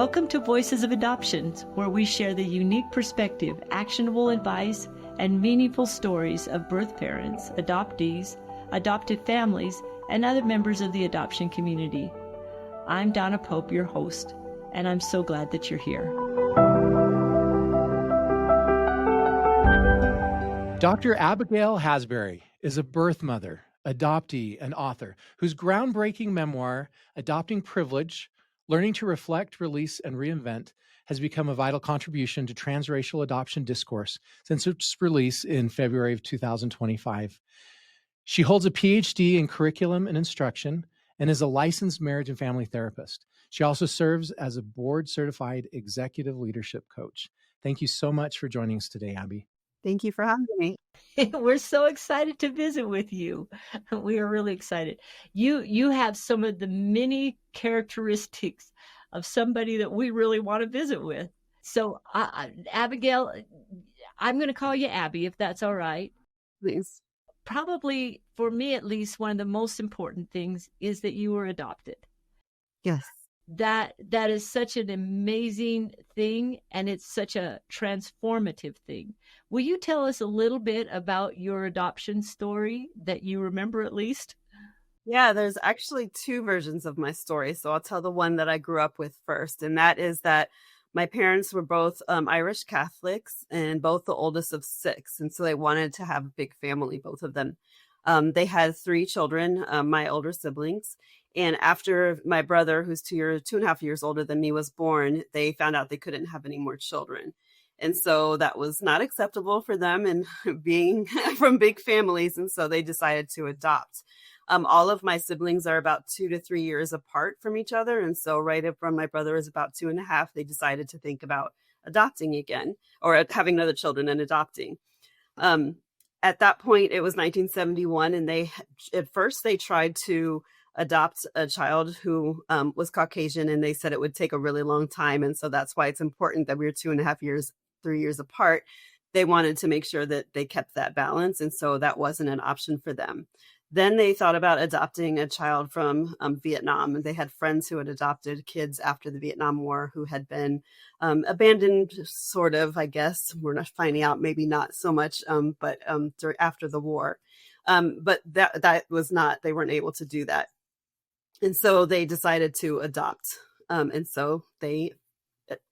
Welcome to Voices of Adoptions, where we share the unique perspective, actionable advice, and meaningful stories of birth parents, adoptees, adopted families, and other members of the adoption community. I'm Donna Pope, your host, and I'm so glad that you're here. Dr. Abigail Hasberry is a birth mother, adoptee, and author whose groundbreaking memoir, Adopting Privilege, Learning to Reflect, Release, and Reinvent, has become a vital contribution to transracial adoption discourse since its release in February of 2025. She holds a PhD in curriculum and instruction and is a licensed marriage and family therapist. She also serves as a board-certified executive leadership coach. Thank you so much for joining us today, Abby. Thank you for having me. We're so excited to visit with you. We are really excited. You have some of the many characteristics of somebody that we really want to visit with. So, Abigail, I'm going to call you Abby, if that's all right. Please. Probably, for me at least, one of the most important things is that you were adopted. Yes. That is such an amazing thing, and it's such a transformative thing. Will you tell us a little bit about your adoption story that you remember at least? Yeah, there's actually two versions of my story. So I'll tell the one that I grew up with first. And that is that my parents were both Irish Catholics and both the oldest of six. And so they wanted to have a big family, both of them. They had three children, my older siblings. And after my brother, who's 2.5 years older than me, was born, they found out they couldn't have any more children. And so that was not acceptable for them and being from big families. And so they decided to adopt. All of my siblings are about 2 to 3 years apart from each other. And so right up from my brother is about 2.5, they decided to think about adopting again or having other children and adopting. At that point, it was 1971. And at first they tried to adopt a child who was Caucasian, and they said it would take a really long time. And so that's why it's important that we were 2.5 years, 3 years apart. They wanted to make sure that they kept that balance. And so that wasn't an option for them. Then they thought about adopting a child from Vietnam. And they had friends who had adopted kids after the Vietnam War who had been abandoned, sort of, I guess. We're not finding out, maybe not so much, but after the war. But that was not, they weren't able to do that. And so they decided to adopt. And so they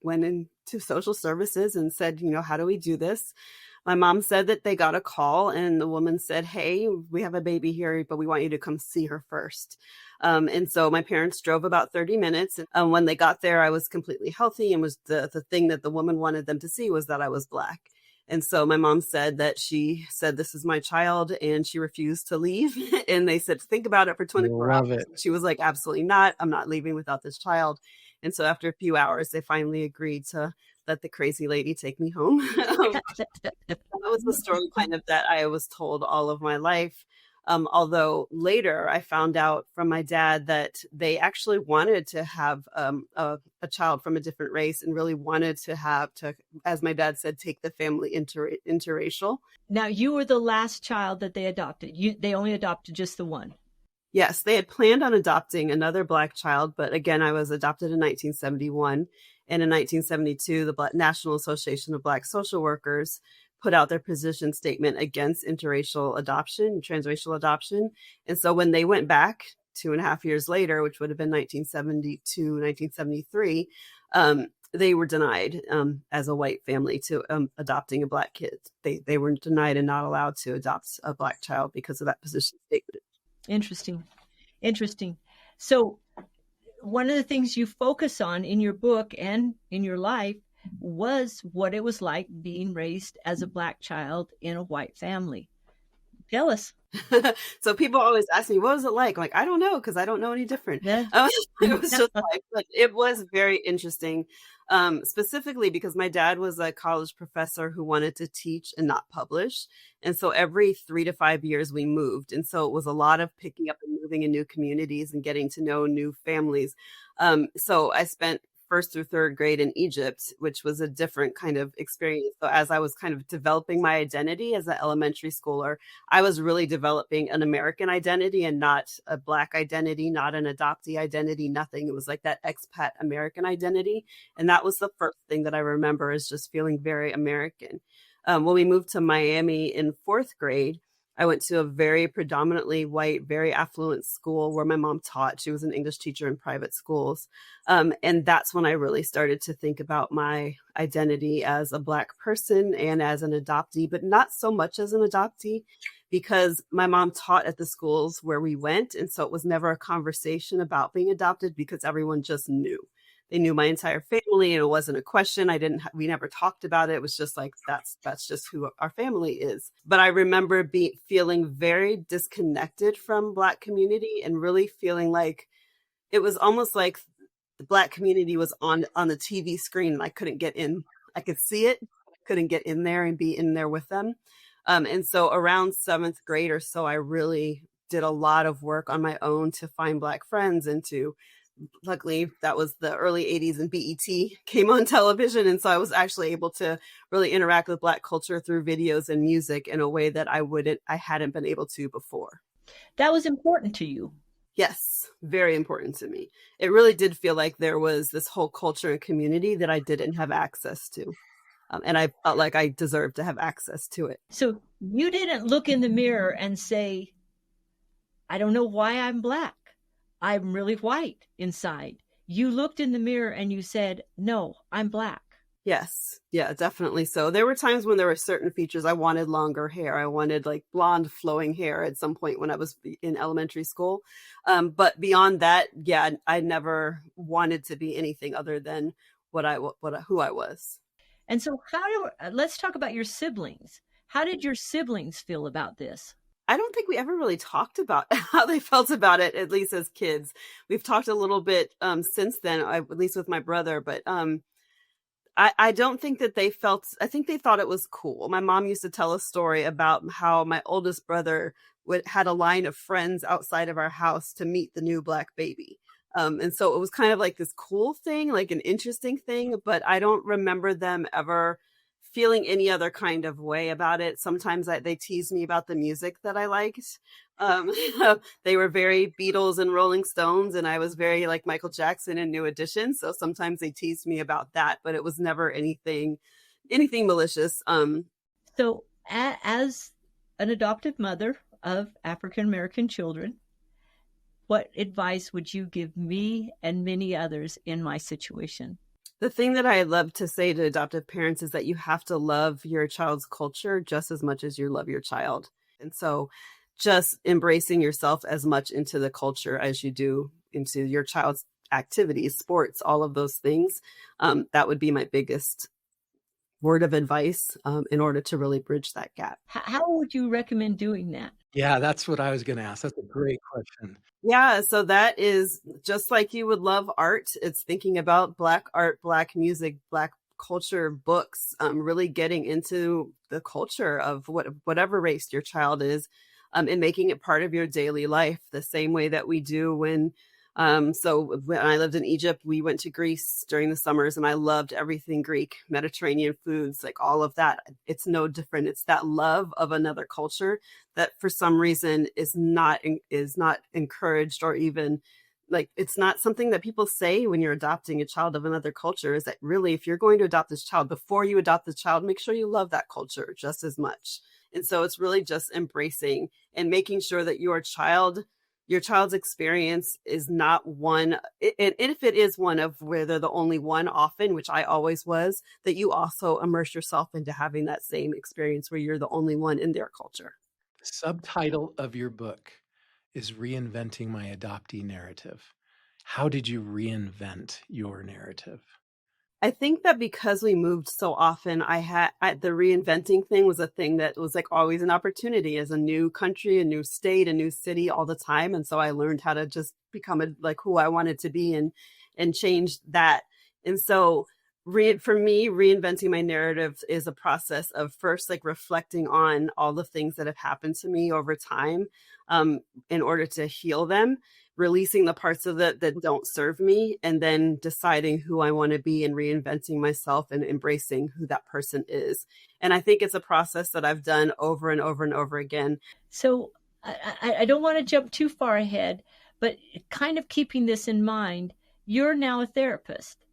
went into social services and said, how do we do this? My mom said that they got a call and the woman said, hey, we have a baby here, but we want you to come see her first. And so my parents drove about 30 minutes. And when they got there, I was completely healthy. And was the thing that the woman wanted them to see was that I was Black. And so my mom said that she said, this is my child, and she refused to leave. And they said, think about it for 24 hours. She was like, absolutely not. I'm not leaving without this child. And so after a few hours, they finally agreed to let the crazy lady take me home. That was the story kind of that I was told all of my life. Although later I found out from my dad that they actually wanted to have a child from a different race and really wanted to, as my dad said, take the family interracial. Now, you were the last child that they adopted. They only adopted just the one. Yes, they had planned on adopting another Black child. But again, I was adopted in 1971. And in 1972, the National Association of Black Social Workers put out their position statement against interracial adoption, transracial adoption. And so when they went back 2.5 years later, which would have been 1972, 1973, they were denied as a white family to adopting a Black kid. They were denied and not allowed to adopt a Black child because of that position statement. Interesting. So one of the things you focus on in your book and in your life was what it was like being raised as a Black child in a white family. Tell us. So people always ask me, what was it like? I'm like, I don't know, because I don't know any different. Yeah. It was just like, but it was very interesting, specifically because my dad was a college professor who wanted to teach and not publish. And so every 3 to 5 years we moved. And so it was a lot of picking up and moving in new communities and getting to know new families. So I spent first through third grade in Egypt, which was a different kind of experience. So as I was kind of developing my identity as an elementary schooler, I was really developing an American identity and not a Black identity, not an adoptee identity, nothing. It was like that expat American identity. And that was the first thing that I remember, is just feeling very American. When we moved to Miami in fourth grade, I went to a very predominantly white, very affluent school where my mom taught. She was an English teacher in private schools. And that's when I really started to think about my identity as a Black person and as an adoptee, but not so much as an adoptee, because my mom taught at the schools where we went. And so it was never a conversation about being adopted, because everyone just knew. They knew my entire family, and it wasn't a question. We never talked about it. It was just like, that's just who our family is. But I remember feeling very disconnected from Black community, and really feeling like it was almost like the Black community was on the TV screen, and I couldn't get in. I could see it, couldn't get in there and be in there with them. And so around seventh grade or so, I really did a lot of work on my own to find Black friends, and luckily, that was the early 80s and BET came on television. And so I was actually able to really interact with Black culture through videos and music in a way that I hadn't been able to before. That was important to you. Yes, very important to me. It really did feel like there was this whole culture and community that I didn't have access to. And I felt like I deserved to have access to it. So you didn't look in the mirror and say, I don't know why I'm Black. I'm really white inside. You looked in the mirror and you said, no, I'm Black. Yes. Yeah, definitely. So there were times when there were certain features. I wanted longer hair. I wanted like blonde flowing hair at some point when I was in elementary school. But beyond that, yeah, I never wanted to be anything other than who I was. And so let's talk about your siblings. How did your siblings feel about this? I don't think we ever really talked about how they felt about it, at least as kids. We've talked a little bit since then, at least with my brother, but I don't think that I think they thought it was cool. My mom used to tell a story about how my oldest brother had a line of friends outside of our house to meet the new Black baby. And so it was kind of like this cool thing, like an interesting thing, but I don't remember them ever feeling any other kind of way about it. Sometimes they teased me about the music that I liked. They were very Beatles and Rolling Stones, and I was very like Michael Jackson and New Edition. So sometimes they teased me about that, but it was never anything malicious. So as an adoptive mother of African-American children, what advice would you give me and many others in my situation? The thing that I love to say to adoptive parents is that you have to love your child's culture just as much as you love your child. And so just embracing yourself as much into the culture as you do into your child's activities, sports, all of those things. That would be my biggest word of advice in order to really bridge that gap. How would you recommend doing that? Yeah, that's what I was going to ask. That's a great question. Yeah, so that is just like you would love art. It's thinking about Black art, Black music, Black culture, books, really getting into the culture of whatever race your child is, and making it part of your daily life the same way that we do when I lived in Egypt, we went to Greece during the summers, and I loved everything Greek, Mediterranean foods, like all of that. It's no different. It's that love of another culture that for some reason is not encouraged, or even like, it's not something that people say when you're adopting a child of another culture, is that really, if you're going to adopt this child, before you adopt the child, make sure you love that culture just as much. And so it's really just embracing and making sure that your child's experience is not one, and if it is one of where they're the only one often, which I always was, that you also immerse yourself into having that same experience where you're the only one in their culture. The subtitle of your book is Reinventing My Adoptee Narrative. How did you reinvent your narrative? I think that because we moved so often, the reinventing thing was a thing that was like always an opportunity as a new country, a new state, a new city all the time. And so I learned how to just become like who I wanted to be and change that. And so for me, reinventing my narrative is a process of first like reflecting on all the things that have happened to me over time in order to heal them. releasing the parts of it that don't serve me, and then deciding who I want to be and reinventing myself and embracing who that person is. And I think it's a process that I've done over and over and over again. So I don't want to jump too far ahead, but kind of keeping this in mind, you're now a therapist.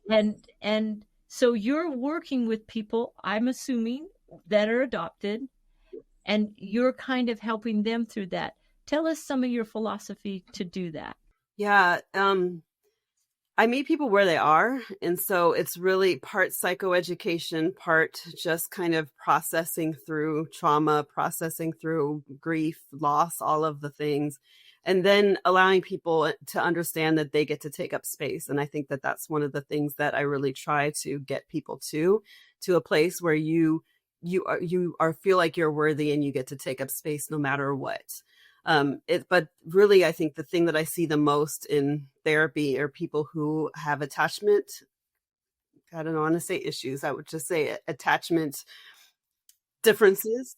And so you're working with people, I'm assuming, that are adopted, and you're kind of helping them through that. Tell us some of your philosophy to do that. Yeah. I meet people where they are. And so it's really part psychoeducation, part just kind of processing through trauma, processing through grief, loss, all of the things, and then allowing people to understand that they get to take up space. And I think that that's one of the things that I really try to get people to a place where you feel like you're worthy and you get to take up space no matter what. But really, I think the thing that I see the most in therapy are people who have attachment. I don't want to say issues. I would just say attachment differences.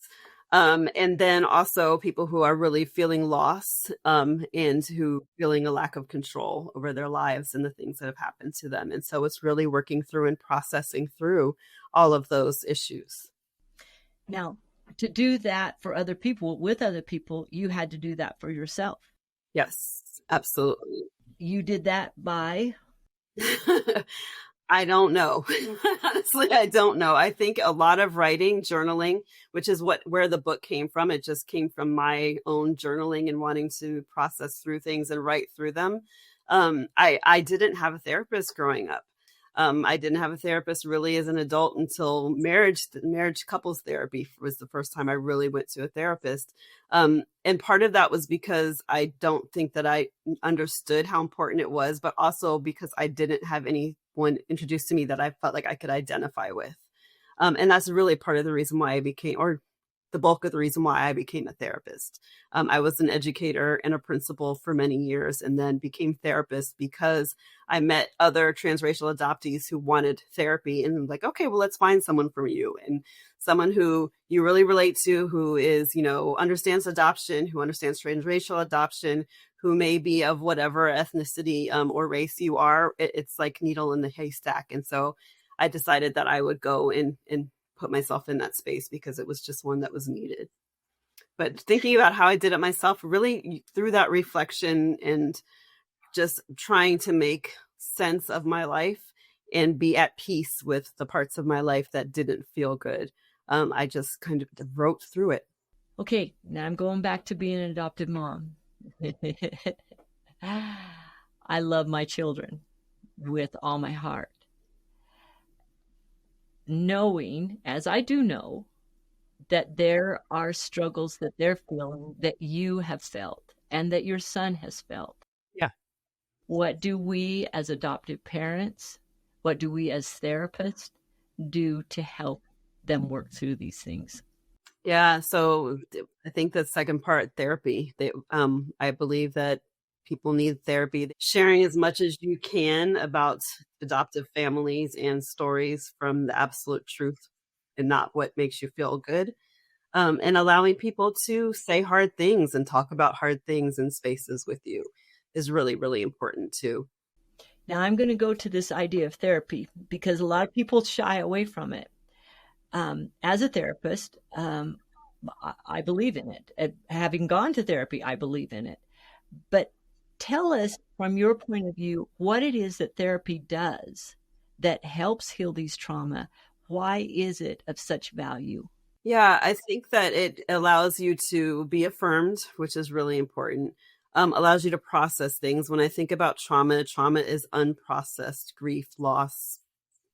And then also people who are really feeling loss, and who feeling a lack of control over their lives and the things that have happened to them. And so it's really working through and processing through all of those issues. Now, to do that for other people, with other people, you had to do that for yourself. Yes, absolutely. You did that by? I don't know. Honestly, I don't know. I think a lot of writing, journaling, which is where the book came from. It just came from my own journaling and wanting to process through things and write through them. I didn't have a therapist growing up. I didn't have a therapist really as an adult until marriage couples therapy was the first time I really went to a therapist. And part of that was because I don't think that I understood how important it was, but also because I didn't have anyone introduced to me that I felt like I could identify with. And that's really part of the reason why I became, or the bulk of the reason why I became a therapist. I was an educator and a principal for many years, and then became therapist because I met other transracial adoptees who wanted therapy, and like, okay, well, let's find someone for you, and someone who you really relate to, who is, understands adoption, who understands transracial adoption, who may be of whatever ethnicity or race you are. It's like needle in the haystack. And so I decided that I would go and put myself in that space because it was just one that was needed. But thinking about how I did it myself, really through that reflection and just trying to make sense of my life and be at peace with the parts of my life that didn't feel good. I just kind of wrote through it. Okay, now I'm going back to being an adopted mom. I love my children with all my heart. Knowing, as I do know, that there are struggles that they're feeling that you have felt and that your son has felt. Yeah. What do we as adoptive parents, what do we as therapists do to help them work through these things? Yeah, so I think the second part, therapy. I believe that people need therapy. Sharing as much as you can about adoptive families and stories from the absolute truth and not what makes you feel good. And allowing people to say hard things and talk about hard things in spaces with you is really, really important too. Now I'm going to go to this idea of therapy because a lot of people shy away from it. As a therapist, I believe in it. Having gone to therapy, I believe in it. But tell us from your point of view what it is that therapy does that helps heal these trauma. Why is it of such value? Yeah, I think that it allows you to be affirmed, which is really important. Allows you to process things. When I think about trauma, trauma is unprocessed grief, loss,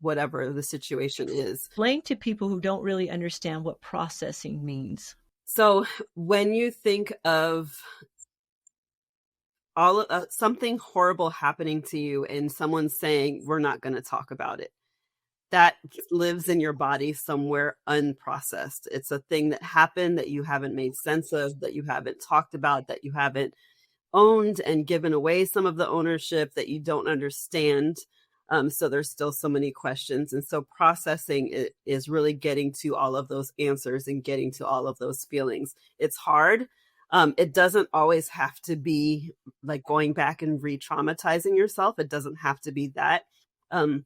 whatever the situation is. Explain to people who don't really understand what processing means. So when you think of something horrible happening to you and someone saying, we're not going to talk about it, that lives in your body somewhere unprocessed. It's a thing that happened that you haven't made sense of, that you haven't talked about, that you haven't owned and given away some of the ownership, that you don't understand. So there's still so many questions. And so processing is really getting to all of those answers and getting to all of those feelings. It's hard. It doesn't always have to be like going back and re-traumatizing yourself. It doesn't have to be that. Um,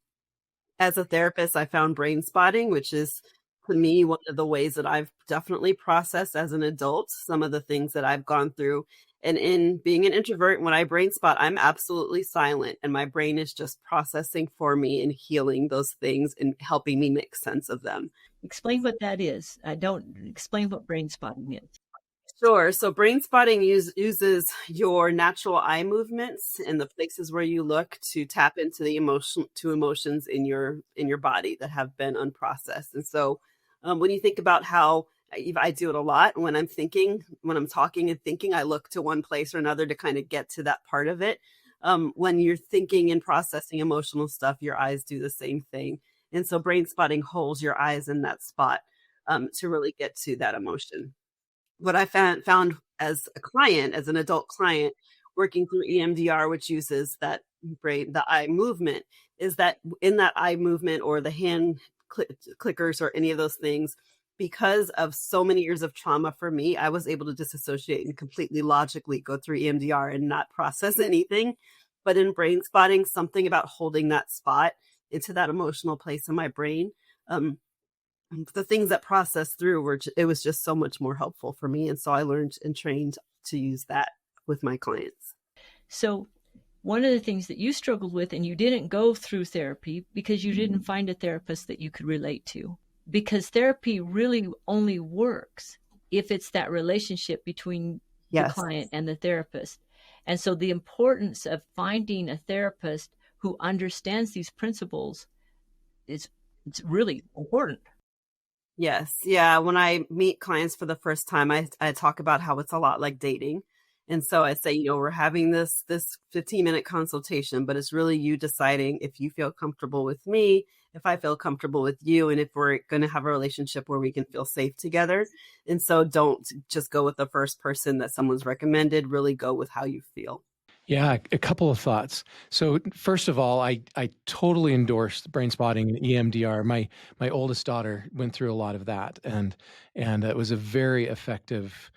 as a therapist, I found brain spotting, which is to me one of the ways that I've definitely processed as an adult some of the things that I've gone through. And in being an introvert, when I brain spot, I'm absolutely silent and my brain is just processing for me and healing those things and helping me make sense of them. Explain what that is. Explain what brain spotting is. Sure. So brain spotting uses your natural eye movements and the places where you look to tap into the emotions in your body that have been unprocessed. And so when you think about how I do it a lot when I'm talking and thinking, I look to one place or another to kind of get to that part of it. When you're thinking and processing emotional stuff, your eyes do the same thing. And so brain spotting holds your eyes in that spot to really get to that emotion. What I found as a client, as an adult client, working through EMDR, which uses the eye movement, is that in that eye movement or the hand clickers or any of those things, because of so many years of trauma for me, I was able to disassociate and completely logically go through EMDR and not process anything. But in brain spotting, something about holding that spot into that emotional place in my brain, the things that processed through it was just so much more helpful for me. And so I learned and trained to use that with my clients. So one of the things that you struggled with, and you didn't go through therapy because you didn't find a therapist that you could relate to, because therapy really only works if it's that relationship between the client and the therapist. And so the importance of finding a therapist who understands these principles it's really important. Yes. Yeah. When I meet clients for the first time, I talk about how it's a lot like dating. And so I say, we're having this 15-minute consultation, but it's really you deciding if you feel comfortable with me, if I feel comfortable with you, and if we're going to have a relationship where we can feel safe together. And so don't just go with the first person that someone's recommended, really go with how you feel. Yeah, a couple of thoughts. So first of all, I totally endorse brain spotting and EMDR. My oldest daughter went through a lot of that, and it was a very effective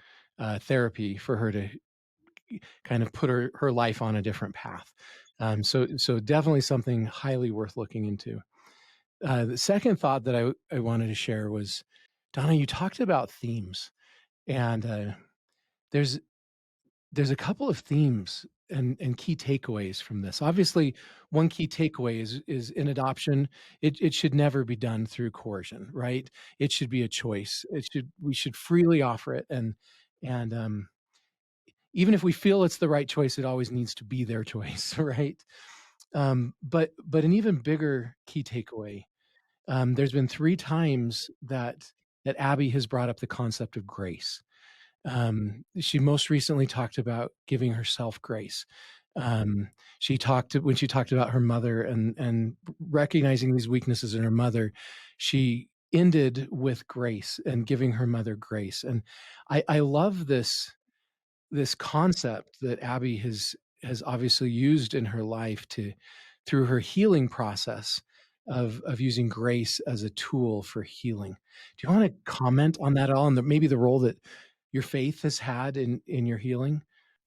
therapy for her to kind of put her life on a different path. So definitely something highly worth looking into. The second thought that I wanted to share was, Donna, you talked about themes, and there's a couple of themes and key takeaways from this. Obviously, one key takeaway is in adoption, it should never be done through coercion, right? It should be a choice. We should freely offer it, and even if we feel it's the right choice, it always needs to be their choice, right? But an even bigger key takeaway. There's been 3 times that Abby has brought up the concept of grace. She most recently talked about giving herself grace. When she talked about her mother and recognizing these weaknesses in her mother, she ended with grace and giving her mother grace. And I love this concept that Abby has obviously used in her life through her healing process of using grace as a tool for healing. Do you want to comment on that at all, and maybe the role that your faith has had in your healing?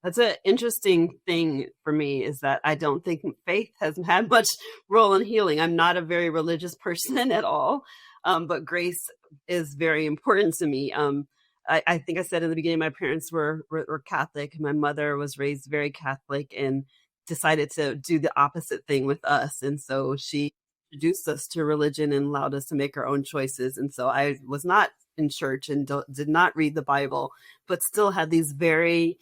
That's an interesting thing for me, is that I don't think faith has had much role in healing. I'm not a very religious person at all, but grace is very important to me. I think I said in the beginning, my parents were Catholic. My mother was raised very Catholic and decided to do the opposite thing with us. And so she introduced us to religion and allowed us to make our own choices. And so I was not in church and did not read the Bible, but still had these very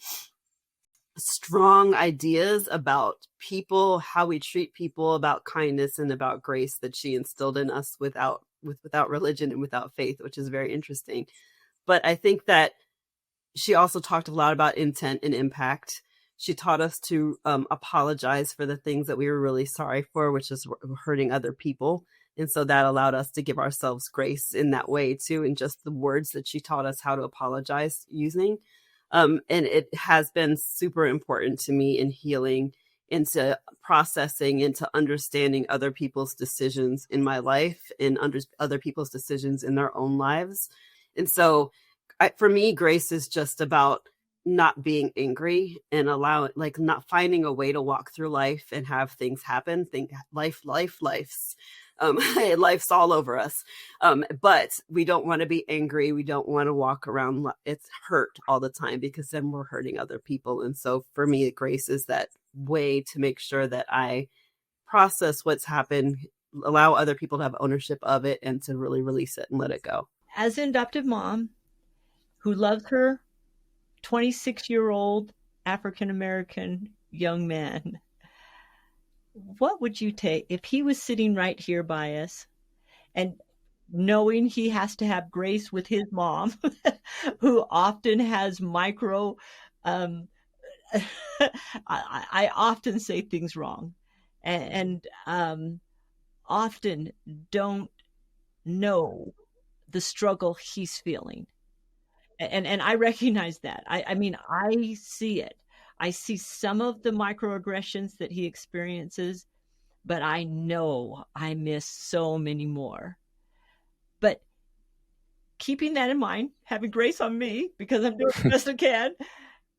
strong ideas about people, how we treat people, about kindness and about grace that she instilled in us without religion and without faith, which is very interesting. But I think that she also talked a lot about intent and impact. She taught us to apologize for the things that we were really sorry for, which is hurting other people. And so that allowed us to give ourselves grace in that way too, in just the words that she taught us how to apologize using. And it has been super important to me in healing, into processing, into understanding other people's decisions in my life and other people's decisions in their own lives. And so for me, grace is just about not being angry and like not finding a way to walk through life and have things happen. Life's life's all over us. But we don't want to be angry. We don't want to walk around. It's hurt all the time, because then we're hurting other people. And so for me, grace is that way to make sure that I process what's happened, allow other people to have ownership of it, and to really release it and let it go. As an adoptive mom who loves her 26-year-old African-American young man, what would you take if he was sitting right here by us, and knowing he has to have grace with his mom, who often has I often say things wrong, and often don't know the struggle he's feeling. And I recognize that. I mean, I see it. I see some of the microaggressions that he experiences, but I know I miss so many more. But keeping that in mind, having grace on me, because I'm doing the best I can,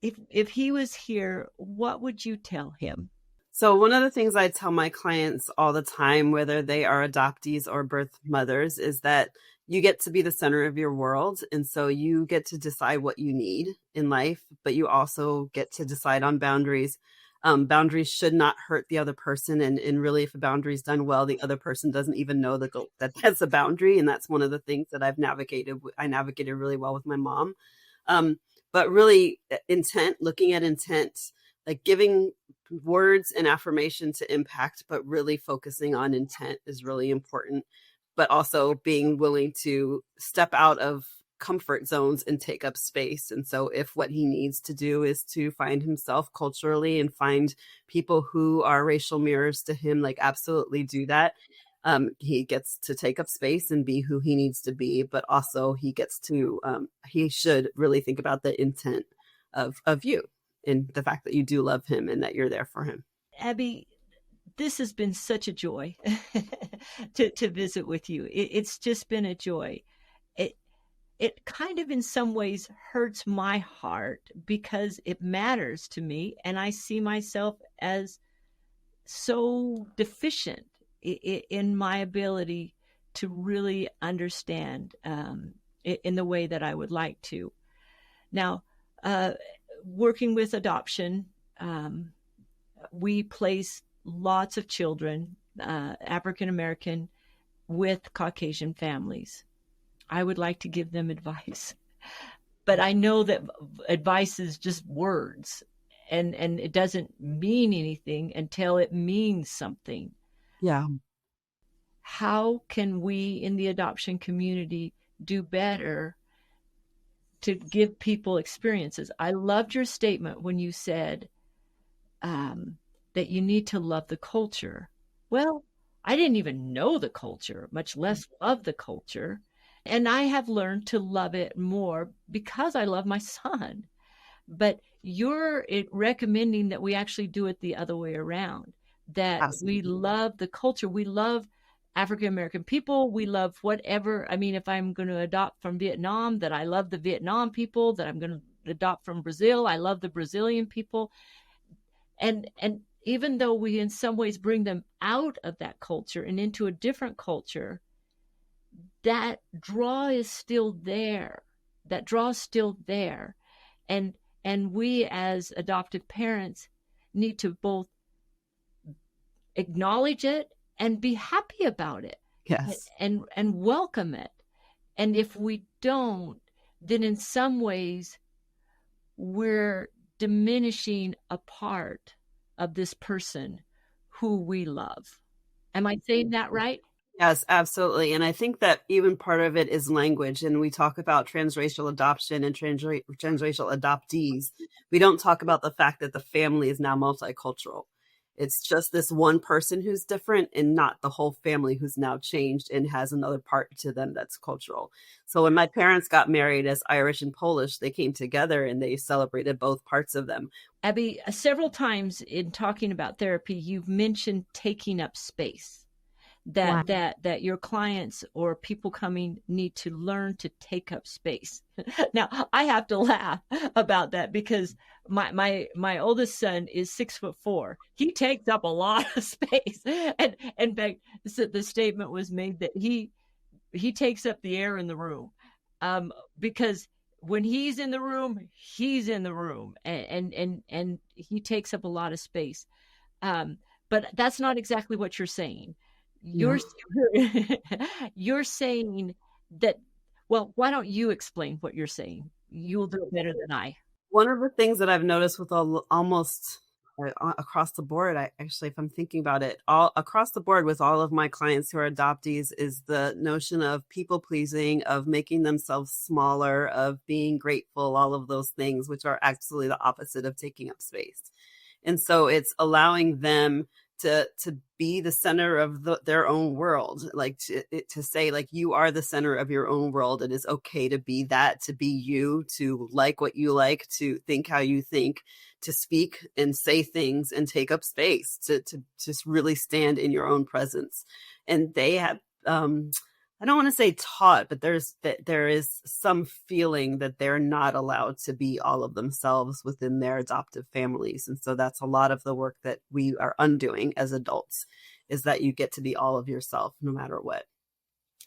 if he was here, what would you tell him? So one of the things I tell my clients all the time, whether they are adoptees or birth mothers, is that you get to be the center of your world. And so you get to decide what you need in life, but you also get to decide on boundaries. Boundaries should not hurt the other person. And really, if a boundary is done well, the other person doesn't even know that that's a boundary. And that's one of the things that I navigated really well with my mom. But really looking at intent, like giving words and affirmation to impact, but really focusing on intent is really important. But also being willing to step out of comfort zones and take up space. And so if what he needs to do is to find himself culturally and find people who are racial mirrors to him, like absolutely do that. He gets to take up space and be who he needs to be, but also he should really think about the intent of you and the fact that you do love him and that you're there for him. Abby, this has been such a joy to visit with you. It's just been a joy. It kind of in some ways hurts my heart because it matters to me, and I see myself as so deficient in my ability to really understand in the way that I would like to. Now, working with adoption, we place lots of children, African American, with Caucasian families. I would like to give them advice, but I know that advice is just words, and it doesn't mean anything until it means something. Yeah. How can we in the adoption community do better to give people experiences? I loved your statement when you said that you need to love the culture. Well, I didn't even know the culture, much less love the culture. And I have learned to love it more because I love my son. But you're recommending that we actually do it the other way around, that Absolutely. We love the culture. We love African-American people. We love whatever. I mean, if I'm going to adopt from Vietnam, that I love the Vietnam people, that I'm going to adopt from Brazil, I love the Brazilian people. And even though we in some ways bring them out of that culture and into a different culture, that draw is still there. That draw is still there. And we as adoptive parents need to both acknowledge it and be happy about it. Yes. And welcome it. And if we don't, then in some ways we're diminishing a part of this person who we love. Am I saying that right? Yes, absolutely. And I think that even part of it is language. And we talk about transracial adoption and transracial adoptees. We don't talk about the fact that the family is now multicultural. It's just this one person who's different and not the whole family who's now changed and has another part to them that's cultural. So when my parents got married as Irish and Polish, they came together and they celebrated both parts of them. Abby, several times in talking about therapy, you've mentioned taking up space. that Wow. that your clients or people coming need to learn to take up space. Now, I have to laugh about that because my oldest son is 6'4". He takes up a lot of space, and in fact, the statement was made that he takes up the air in the room, because when he's in the room, he's in the room, and he takes up a lot of space. But that's not exactly what you're saying. You're No. you're saying that. Well, why don't you explain what you're saying? You'll do it better than I. One of the things that I've noticed with almost across the board, if I'm thinking about it, all across the board with all of my clients who are adoptees, is the notion of people pleasing, of making themselves smaller, of being grateful, all of those things, which are actually the opposite of taking up space. And so it's allowing them to be the center of their own world, like to say, like, you are the center of your own world. It is okay to be that, to be you, to like what you like, to think how you think, to speak and say things and take up space, to just really stand in your own presence. And they have, I don't want to say taught, but there is some feeling that they're not allowed to be all of themselves within their adoptive families. And so that's a lot of the work that we are undoing as adults, is that you get to be all of yourself no matter what.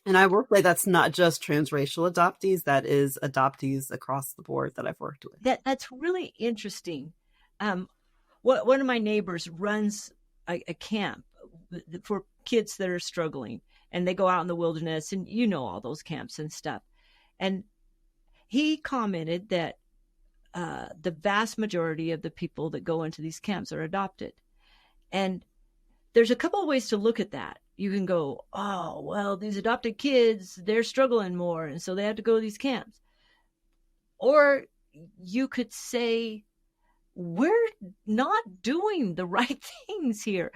And I work like that's not just transracial adoptees, that is adoptees across the board that I've worked with. That's really interesting. One of my neighbors runs a camp for kids that are struggling, and they go out in the wilderness, and all those camps and stuff. And he commented that the vast majority of the people that go into these camps are adopted. And there's a couple of ways to look at that. You can go, oh, well, these adopted kids, they're struggling more, and so they have to go to these camps. Or you could say, we're not doing the right things here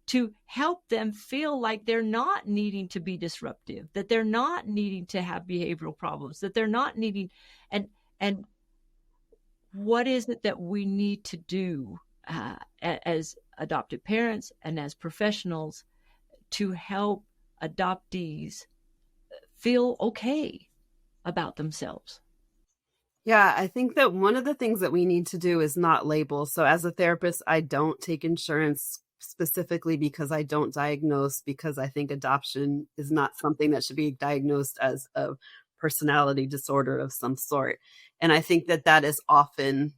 to help them feel like they're not needing to be disruptive, that they're not needing to have behavioral problems, that they're not needing. And what is it that we need to do as adoptive parents and as professionals to help adoptees feel okay about themselves? Yeah, I think that one of the things that we need to do is not label. So as a therapist, I don't take insurance specifically because I don't diagnose, because I think adoption is not something that should be diagnosed as a personality disorder of some sort. And I think that that is often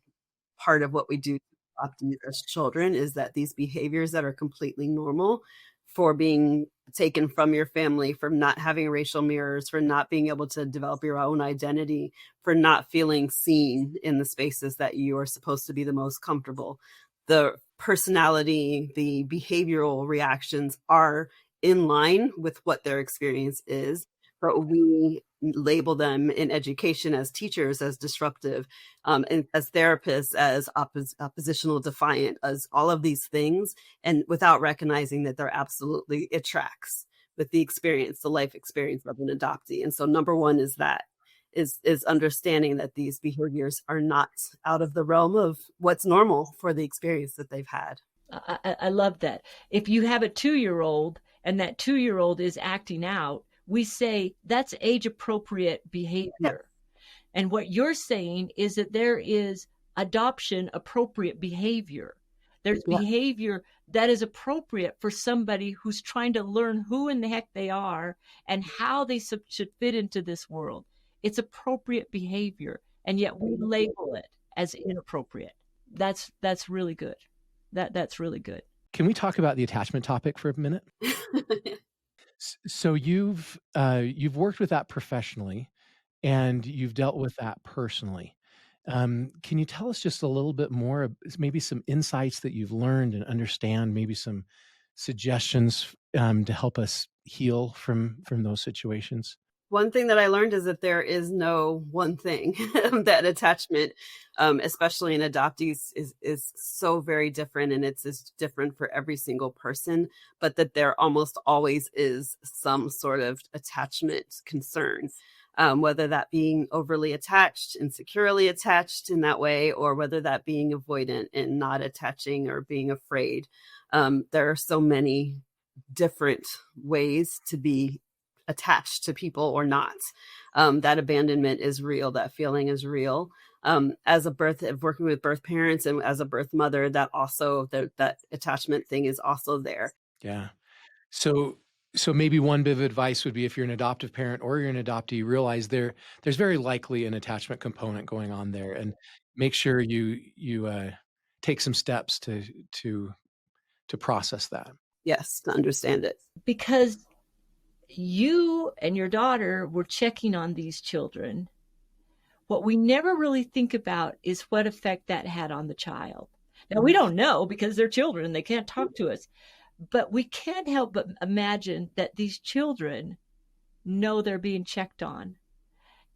part of what we do to adoptees as children, is that these behaviors that are completely normal for being taken from your family, for not having racial mirrors, for not being able to develop your own identity, for not feeling seen in the spaces that you are supposed to be the most comfortable. The personality, the behavioral reactions are in line with what their experience is, but we label them in education as teachers as disruptive, and as therapists as oppositional defiant, as all of these things, and without recognizing that absolutely, it tracks with the experience, the life experience of an adoptee. And so number one is that is understanding that these behaviors are not out of the realm of what's normal for the experience that they've had. I love that. If you have a 2-year-old and that 2-year-old is acting out, we say that's age appropriate behavior. Yeah. And what you're saying is that there is adoption appropriate behavior. There's behavior that is appropriate for somebody who's trying to learn who in the heck they are and how they should fit into this world. It's appropriate behavior, and yet we label it as inappropriate. That's really good. That's really good. Can we talk about the attachment topic for a minute? So you've worked with that professionally, and you've dealt with that personally. Can you tell us just a little bit more, maybe some insights that you've learned and understand, maybe some suggestions to help us heal from those situations? One thing that I learned is that there is no one thing. That attachment, especially in adoptees, is so very different, and it's different for every single person, but that there almost always is some sort of attachment concern, whether that being overly attached, insecurely attached in that way, or whether that being avoidant and not attaching or being afraid. There are so many different ways to be attached to people or not. That abandonment is real. That feeling is real. As working with birth parents and as a birth mother, that also that attachment thing is also there. Yeah. So maybe one bit of advice would be, if you're an adoptive parent or you're an adoptee, realize there's very likely an attachment component going on there, and make sure you take some steps to process that. Yes, to understand it. Because you and your daughter were checking on these children. What we never really think about is what effect that had on the child. Now, we don't know because they're children. They can't talk to us. But we can't help but imagine that these children know they're being checked on.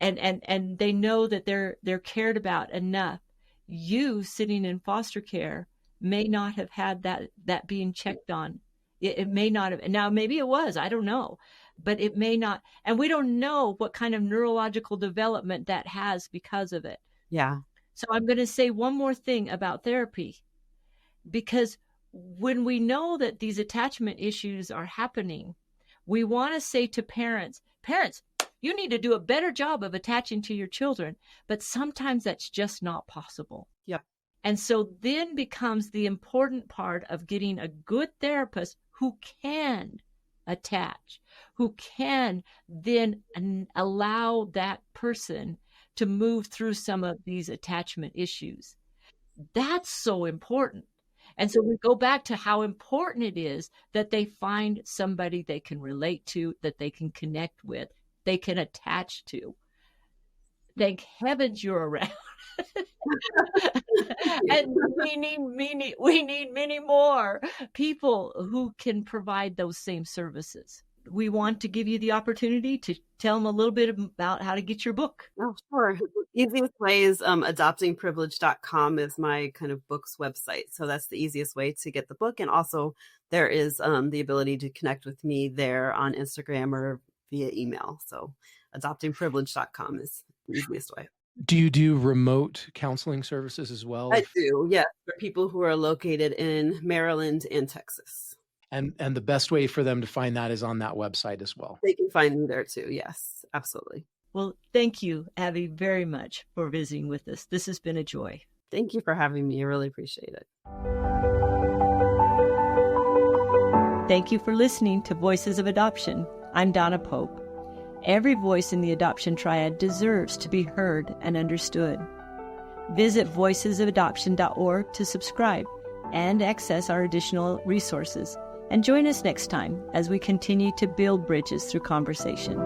And they know that they're cared about enough. You sitting in foster care may not have had that being checked on. It may not have. Now, maybe it was. I don't know. But it may not. And we don't know what kind of neurological development that has because of it. Yeah. So I'm going to say one more thing about therapy. Because when we know that these attachment issues are happening, we want to say to parents, you need to do a better job of attaching to your children. But sometimes that's just not possible. Yep. And so then becomes the important part of getting a good therapist who can attach, who can then allow that person to move through some of these attachment issues. That's so important. And so we go back to how important it is that they find somebody they can relate to, that they can connect with, they can attach to. Thank heavens you're around. And we need many more people who can provide those same services. We want to give you the opportunity to tell them a little bit about how to get your book. Oh, sure. Easiest way is adoptingprivilege.com is my kind of books website. So that's the easiest way to get the book. And also there is the ability to connect with me there on Instagram or via email. So adoptingprivilege.com is the easiest way. Do you do remote counseling services as well? I do, yes, for people who are located in Maryland and Texas. And the best way for them to find that is on that website as well. They can find me there too. Yes, absolutely. Well, thank you, Abby, very much for visiting with us. This has been a joy. Thank you for having me. I really appreciate it. Thank you for listening to Voices of Adoption. I'm Donna Pope. Every voice in the adoption triad deserves to be heard and understood. Visit voicesofadoption.org to subscribe and access our additional resources. And join us next time as we continue to build bridges through conversation.